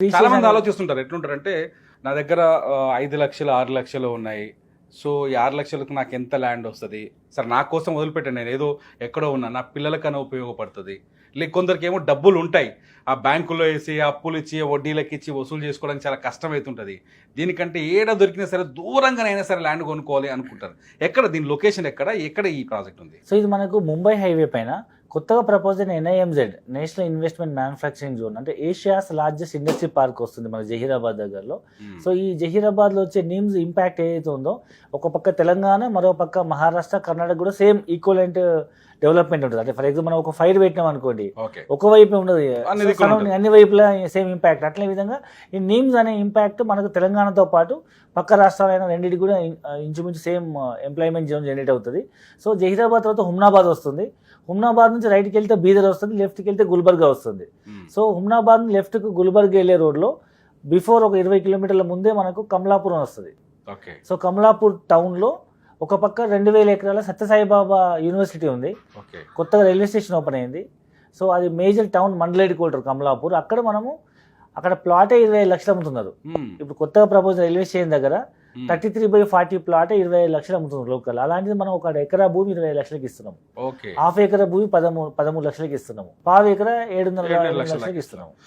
చాలా మంది ఆలోచిస్తుంటారు ఎట్లుంటారంటే నా దగ్గర 5 లక్షలు 6 లక్షలు ఉన్నాయి. సో ఈ 6 లక్షలకు నాకు ఎంత ల్యాండ్ వస్తుంది, సరే నా కోసం వదిలిపెట్టాను, నేను ఏదో ఎక్కడో ఉన్నా, నా పిల్లలకన్నా ఉపయోగపడుతుంది. లేక కొందరికి ఏమో డబ్బులు ఉంటాయి, ఆ బ్యాంకులో వేసి అప్పులు ఇచ్చి వడ్డీలకి ఇచ్చి వసూలు చేసుకోవడానికి చాలా కష్టమవుతుంటుంది. దీనికంటే ఏడ దొరికినా సరే దూరంగానైనా సరే ల్యాండ్ కొనుక్కోవాలి అనుకుంటారు. ఎక్కడ దీని లొకేషన్, ఎక్కడ ఈ ప్రాజెక్ట్ ఉంది? సో ఇది మనకు ముంబై హైవే పైన కొత్తగా ప్రపోజ్ అయిన NIMZ national investment manufacturing zone, అంటే ఏషియాస్ లార్జెస్ట్ ఇండస్ట్రీ పార్క్ వస్తుంది మన జహీరాబాద్ దగ్గరలో. సో ఈ జహీరాబాద్లో వచ్చే నిమ్స్ ఇంపాక్ట్ ఏదైతే ఉందో, ఒక పక్క తెలంగాణ, మరో పక్క మహారాష్ట్ర, కర్ణాటక కూడా సేమ్ ఈక్వలెంట్ డెవలప్మెంట్ ఉంటుంది. అంటే ఫర్ ఎగ్జాంపుల్ మనం ఒక ఫైర్ పెట్టినాం అనుకోండి, ఒకవైపే ఉండదు, అన్ని వైపులా సేమ్ ఇంపాక్ట్. అట్లే విధంగా ఈ నిమ్స్ అనే ఇంపాక్ట్ మనకు తెలంగాణతో పాటు పక్క రాష్ట్రాలైన రెండింటికి కూడా ఇంచుమించు సేమ్ ఎంప్లాయ్మెంట్ జోన్ జనరేట్ అవుతుంది. సో జహీరాబాద్ తర్వాత హుమ్నాబాద్ వస్తుంది, హుమ్నాబాద్ నుంచి రైట్కి వెళ్తే బీదర్ వస్తుంది, లెఫ్ట్కి వెళ్తే గుల్బర్గా వస్తుంది. సో హుమ్నాబాద్ నుంచి లెఫ్ట్కు గుల్బర్గా వెళ్ళే రోడ్లో బిఫోర్ ఒక 20 కిలోమీటర్ల ముందే మనకు కమలాపురం వస్తుంది. సో కమలాపూర్ టౌన్లో ఒక పక్క 2000 ఎకరాల సత్యసాయిబాబా యూనివర్సిటీ ఉంది, కొత్తగా రైల్వే స్టేషన్ ఓపెన్ అయింది. సో అది major town, mandal head quarter Kamalapur. అక్కడ ప్లాటే 25 లక్షలు అమ్ముతున్నారు. ఇప్పుడు కొత్తగా ప్రపోజ్ రైల్వే స్టేషన్ దగ్గర 33/40 ప్లాటే 25 లక్షలు అమ్ముతున్నారు లోకల్. అలాంటిది మనం ఒక ఎకరా భూమి 25 లక్షలకి ఇస్తున్నాం, హాఫ్ ఎకరా భూమి 13 లక్షలకి ఇస్తున్నాము, పావు ఎకరా 7.5 లక్షలకి ఇస్తున్నాము.